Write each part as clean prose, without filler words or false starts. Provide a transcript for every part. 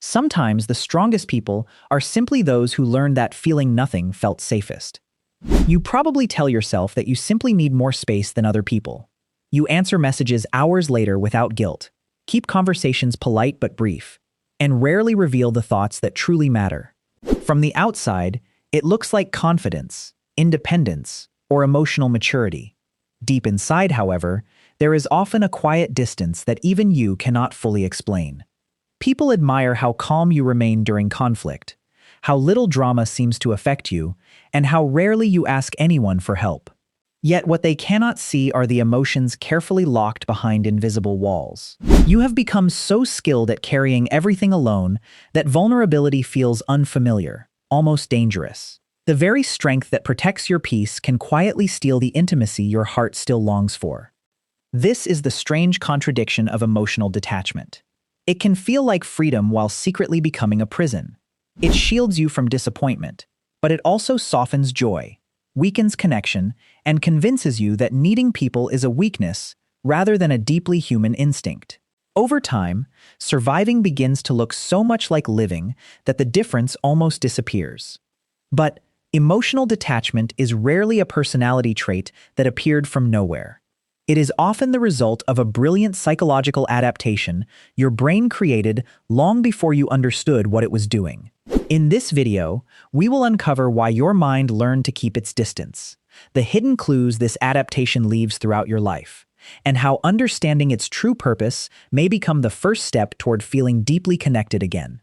Sometimes the strongest people are simply those who learned that feeling nothing felt safest. You probably tell yourself that you simply need more space than other people. You answer messages hours later without guilt, keep conversations polite but brief, and rarely reveal the thoughts that truly matter. From the outside, it looks like confidence, independence, or emotional maturity. Deep inside, however, there is often a quiet distance that even you cannot fully explain. People admire how calm you remain during conflict, how little drama seems to affect you, and how rarely you ask anyone for help. Yet what they cannot see are the emotions carefully locked behind invisible walls. You have become so skilled at carrying everything alone that vulnerability feels unfamiliar, almost dangerous. The very strength that protects your peace can quietly steal the intimacy your heart still longs for. This is the strange contradiction of emotional detachment. It can feel like freedom while secretly becoming a prison. It shields you from disappointment, but it also softens joy, weakens connection, and convinces you that needing people is a weakness rather than a deeply human instinct. Over time, surviving begins to look so much like living that the difference almost disappears. But emotional detachment is rarely a personality trait that appeared from nowhere. It is often the result of a brilliant psychological adaptation your brain created long before you understood what it was doing. In this video, we will uncover why your mind learned to keep its distance, the hidden clues this adaptation leaves throughout your life, and how understanding its true purpose may become the first step toward feeling deeply connected again.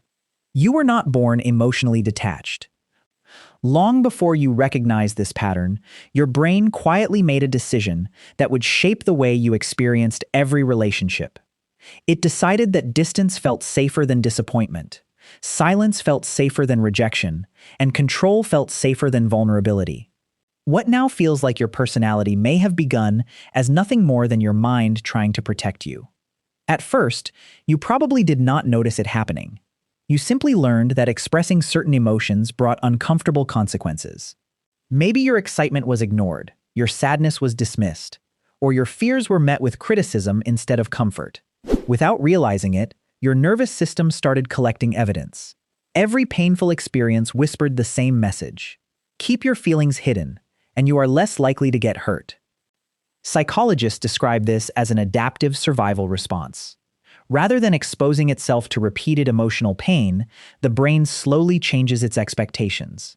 You were not born emotionally detached. Long before you recognized this pattern, your brain quietly made a decision that would shape the way you experienced every relationship. It decided that distance felt safer than disappointment, silence felt safer than rejection, and control felt safer than vulnerability. What now feels like your personality may have begun as nothing more than your mind trying to protect you. At first, you probably did not notice it happening. You simply learned that expressing certain emotions brought uncomfortable consequences. Maybe your excitement was ignored, your sadness was dismissed, or your fears were met with criticism instead of comfort. Without realizing it, your nervous system started collecting evidence. Every painful experience whispered the same message: keep your feelings hidden, and you are less likely to get hurt. Psychologists describe this as an adaptive survival response. Rather than exposing itself to repeated emotional pain, the brain slowly changes its expectations.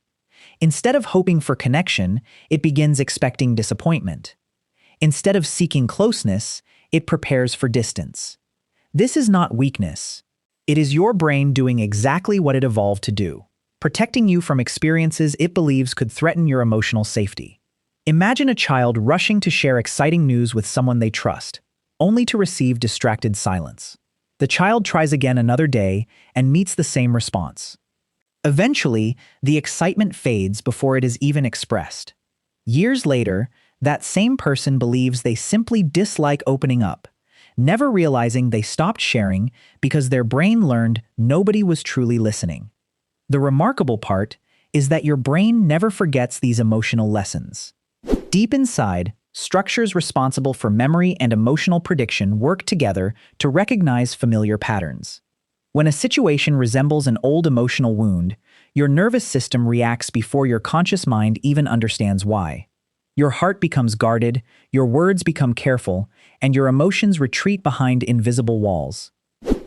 Instead of hoping for connection, it begins expecting disappointment. Instead of seeking closeness, it prepares for distance. This is not weakness. It is your brain doing exactly what it evolved to do, protecting you from experiences it believes could threaten your emotional safety. Imagine a child rushing to share exciting news with someone they trust, only to receive distracted silence. The child tries again another day and meets the same response. Eventually, the excitement fades before it is even expressed. Years later, that same person believes they simply dislike opening up, never realizing they stopped sharing because their brain learned nobody was truly listening. The remarkable part is that your brain never forgets these emotional lessons. Deep inside, structures responsible for memory and emotional prediction work together to recognize familiar patterns. When a situation resembles an old emotional wound, your nervous system reacts before your conscious mind even understands why. Your heart becomes guarded, your words become careful, and your emotions retreat behind invisible walls.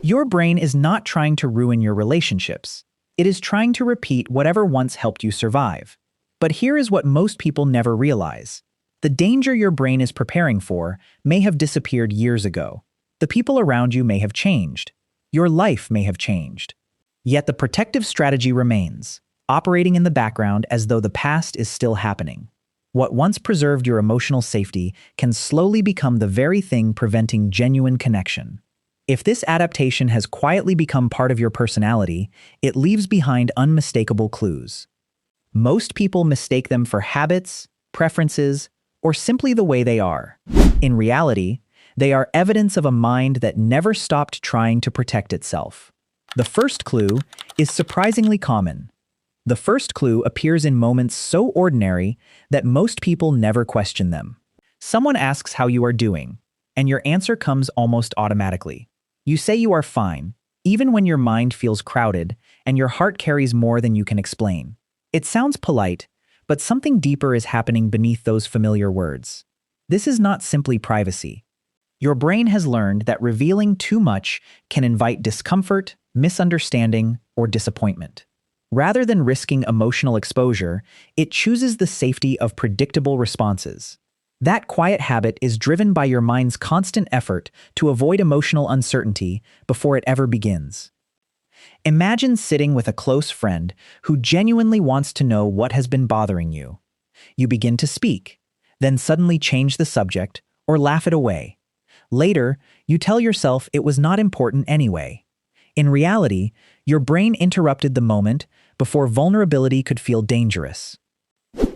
Your brain is not trying to ruin your relationships. It is trying to repeat whatever once helped you survive. But here is what most people never realize. The danger your brain is preparing for may have disappeared years ago. The people around you may have changed. Your life may have changed. Yet the protective strategy remains, operating in the background as though the past is still happening. What once preserved your emotional safety can slowly become the very thing preventing genuine connection. If this adaptation has quietly become part of your personality, it leaves behind unmistakable clues. Most people mistake them for habits, preferences, or simply the way they are. In reality, they are evidence of a mind that never stopped trying to protect itself. The first clue is surprisingly common. The first clue appears in moments so ordinary that most people never question them. Someone asks how you are doing, and your answer comes almost automatically. You say you are fine, even when your mind feels crowded and your heart carries more than you can explain. It sounds polite, but something deeper is happening beneath those familiar words. This is not simply privacy. Your brain has learned that revealing too much can invite discomfort, misunderstanding, or disappointment. Rather than risking emotional exposure, it chooses the safety of predictable responses. That quiet habit is driven by your mind's constant effort to avoid emotional uncertainty before it ever begins. Imagine sitting with a close friend who genuinely wants to know what has been bothering you. You begin to speak, then suddenly change the subject or laugh it away. Later, you tell yourself it was not important anyway. In reality, your brain interrupted the moment before vulnerability could feel dangerous.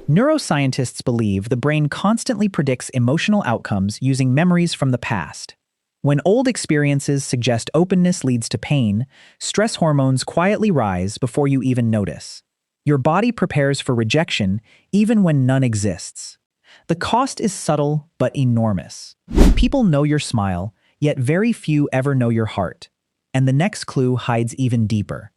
Neuroscientists believe the brain constantly predicts emotional outcomes using memories from the past. When old experiences suggest openness leads to pain, stress hormones quietly rise before you even notice. Your body prepares for rejection even when none exists. The cost is subtle but enormous. People know your smile, yet very few ever know your heart. And the next clue hides even deeper.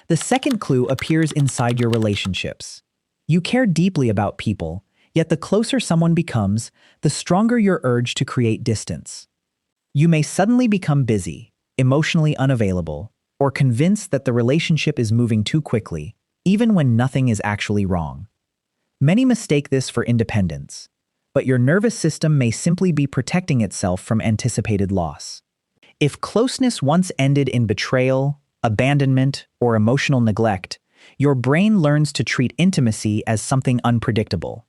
The second clue appears inside your relationships. You care deeply about people, yet the closer someone becomes, the stronger your urge to create distance. You may suddenly become busy, emotionally unavailable, or convinced that the relationship is moving too quickly, even when nothing is actually wrong. Many mistake this for independence, but your nervous system may simply be protecting itself from anticipated loss. If closeness once ended in betrayal, abandonment, or emotional neglect, your brain learns to treat intimacy as something unpredictable.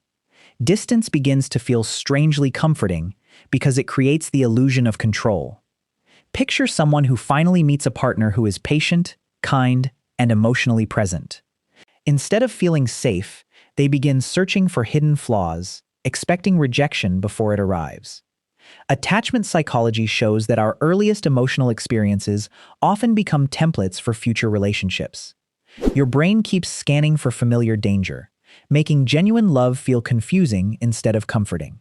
Distance begins to feel strangely comforting because it creates the illusion of control. Picture someone who finally meets a partner who is patient, kind, and emotionally present. Instead of feeling safe, they begin searching for hidden flaws, expecting rejection before it arrives. Attachment psychology shows that our earliest emotional experiences often become templates for future relationships. Your brain keeps scanning for familiar danger, making genuine love feel confusing instead of comforting.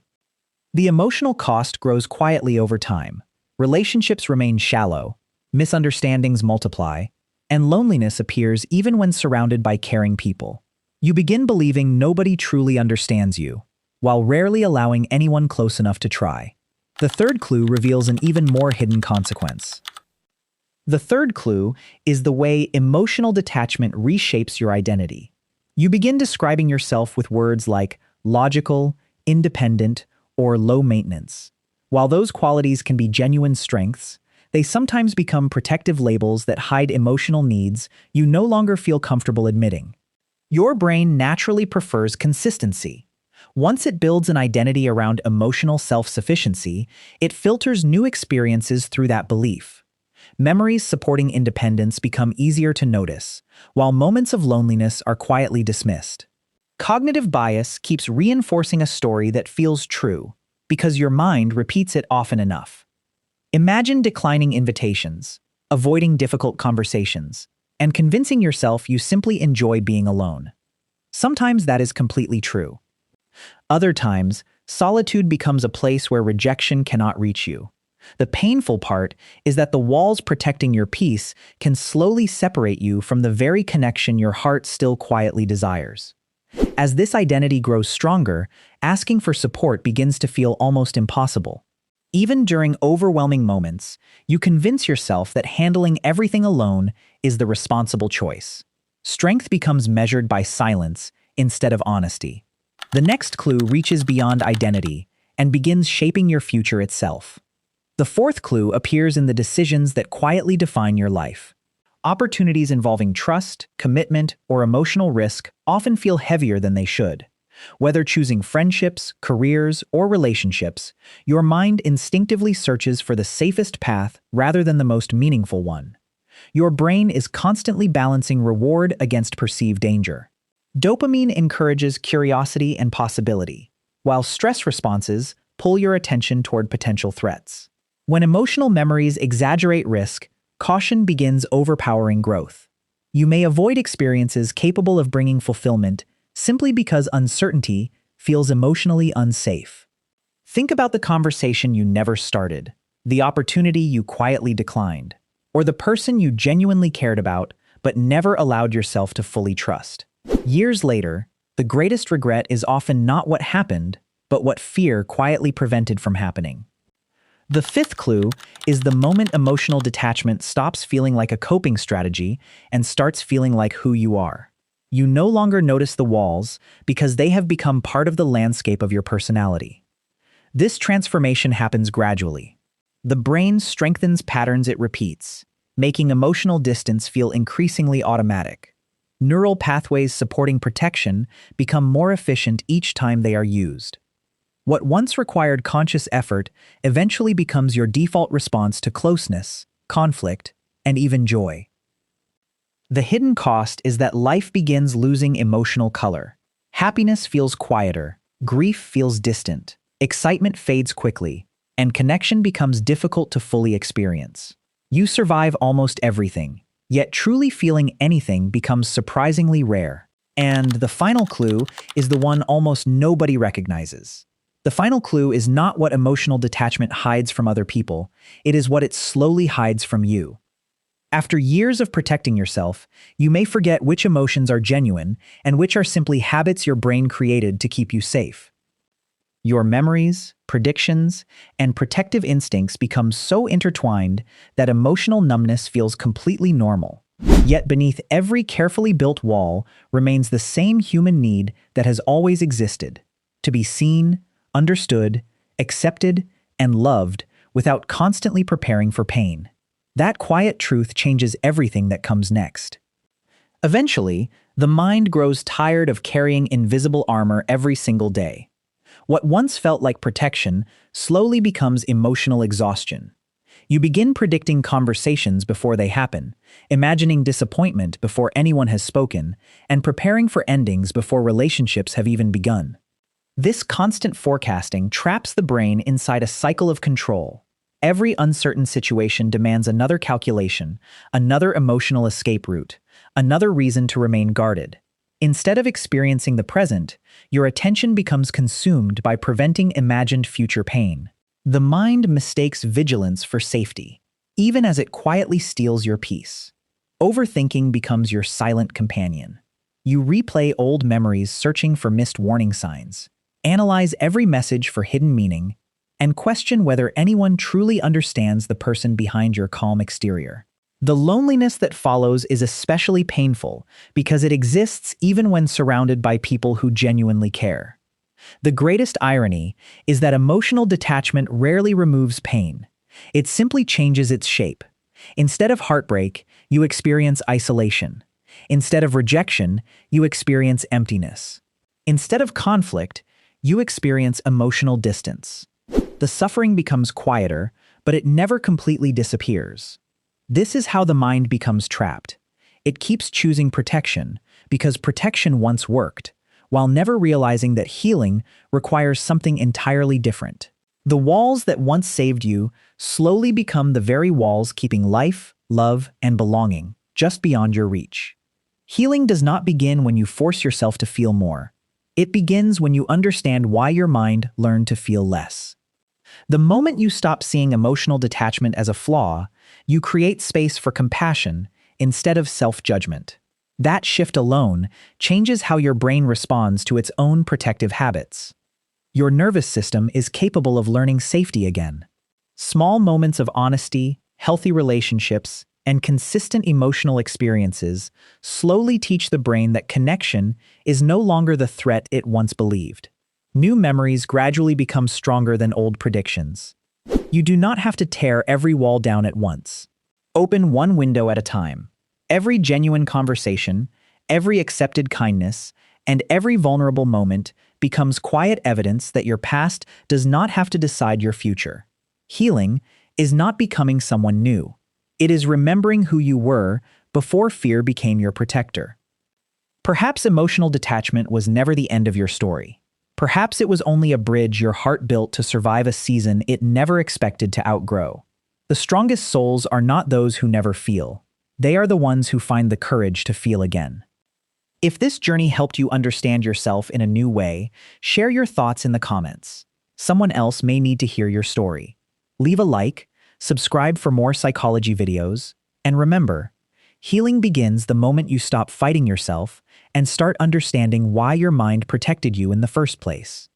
The emotional cost grows quietly over time. Relationships remain shallow, misunderstandings multiply, and loneliness appears even when surrounded by caring people. You begin believing nobody truly understands you, while rarely allowing anyone close enough to try. The third clue reveals an even more hidden consequence. The third clue is the way emotional detachment reshapes your identity. You begin describing yourself with words like logical, independent, or low maintenance. While those qualities can be genuine strengths, they sometimes become protective labels that hide emotional needs you no longer feel comfortable admitting. Your brain naturally prefers consistency. Once it builds an identity around emotional self-sufficiency, it filters new experiences through that belief. Memories supporting independence become easier to notice, while moments of loneliness are quietly dismissed. Cognitive bias keeps reinforcing a story that feels true, because your mind repeats it often enough. Imagine declining invitations, avoiding difficult conversations, and convincing yourself you simply enjoy being alone. Sometimes that is completely true. Other times, solitude becomes a place where rejection cannot reach you. The painful part is that the walls protecting your peace can slowly separate you from the very connection your heart still quietly desires. As this identity grows stronger, asking for support begins to feel almost impossible. Even during overwhelming moments, you convince yourself that handling everything alone is the responsible choice. Strength becomes measured by silence instead of honesty. The next clue reaches beyond identity and begins shaping your future itself. The fourth clue appears in the decisions that quietly define your life. Opportunities involving trust, commitment, or emotional risk often feel heavier than they should. Whether choosing friendships, careers, or relationships, your mind instinctively searches for the safest path rather than the most meaningful one. Your brain is constantly balancing reward against perceived danger. Dopamine encourages curiosity and possibility, while stress responses pull your attention toward potential threats. When emotional memories exaggerate risk, caution begins overpowering growth. You may avoid experiences capable of bringing fulfillment simply because uncertainty feels emotionally unsafe. Think about the conversation you never started, the opportunity you quietly declined, or the person you genuinely cared about but never allowed yourself to fully trust. Years later, the greatest regret is often not what happened, but what fear quietly prevented from happening. The fifth clue is the moment emotional detachment stops feeling like a coping strategy and starts feeling like who you are. You no longer notice the walls because they have become part of the landscape of your personality. This transformation happens gradually. The brain strengthens patterns it repeats, making emotional distance feel increasingly automatic. Neural pathways supporting protection become more efficient each time they are used. What once required conscious effort eventually becomes your default response to closeness, conflict, and even joy. The hidden cost is that life begins losing emotional color. Happiness feels quieter, grief feels distant, excitement fades quickly, and connection becomes difficult to fully experience. You survive almost everything, yet truly feeling anything becomes surprisingly rare. And the final clue is the one almost nobody recognizes. The final clue is not what emotional detachment hides from other people, it is what it slowly hides from you. After years of protecting yourself, you may forget which emotions are genuine and which are simply habits your brain created to keep you safe. Your memories, predictions, and protective instincts become so intertwined that emotional numbness feels completely normal. Yet beneath every carefully built wall remains the same human need that has always existed: to be seen, understood, accepted, and loved without constantly preparing for pain. That quiet truth changes everything that comes next. Eventually, the mind grows tired of carrying invisible armor every single day. What once felt like protection slowly becomes emotional exhaustion. You begin predicting conversations before they happen, imagining disappointment before anyone has spoken, and preparing for endings before relationships have even begun. This constant forecasting traps the brain inside a cycle of control. Every uncertain situation demands another calculation, another emotional escape route, another reason to remain guarded. Instead of experiencing the present, your attention becomes consumed by preventing imagined future pain. The mind mistakes vigilance for safety, even as it quietly steals your peace. Overthinking becomes your silent companion. You replay old memories searching for missed warning signs, analyze every message for hidden meaning, and question whether anyone truly understands the person behind your calm exterior. The loneliness that follows is especially painful because it exists even when surrounded by people who genuinely care. The greatest irony is that emotional detachment rarely removes pain. It simply changes its shape. Instead of heartbreak, you experience isolation. Instead of rejection, you experience emptiness. Instead of conflict, you experience emotional distance. The suffering becomes quieter, but it never completely disappears. This is how the mind becomes trapped. It keeps choosing protection because protection once worked, while never realizing that healing requires something entirely different. The walls that once saved you slowly become the very walls keeping life, love, and belonging just beyond your reach. Healing does not begin when you force yourself to feel more. It begins when you understand why your mind learned to feel less. The moment you stop seeing emotional detachment as a flaw, you create space for compassion instead of self-judgment. That shift alone changes how your brain responds to its own protective habits. Your nervous system is capable of learning safety again. Small moments of honesty, healthy relationships, and consistent emotional experiences slowly teach the brain that connection is no longer the threat it once believed. New memories gradually become stronger than old predictions. You do not have to tear every wall down at once. Open one window at a time. Every genuine conversation, every accepted kindness, and every vulnerable moment becomes quiet evidence that your past does not have to decide your future. Healing is not becoming someone new. It is remembering who you were before fear became your protector. Perhaps emotional detachment was never the end of your story. Perhaps it was only a bridge your heart built to survive a season it never expected to outgrow. The strongest souls are not those who never feel. They are the ones who find the courage to feel again. If this journey helped you understand yourself in a new way, share your thoughts in the comments. Someone else may need to hear your story. Leave a like, subscribe for more psychology videos, And remember, healing begins the moment you stop fighting yourself and start understanding why your mind protected you in the first place.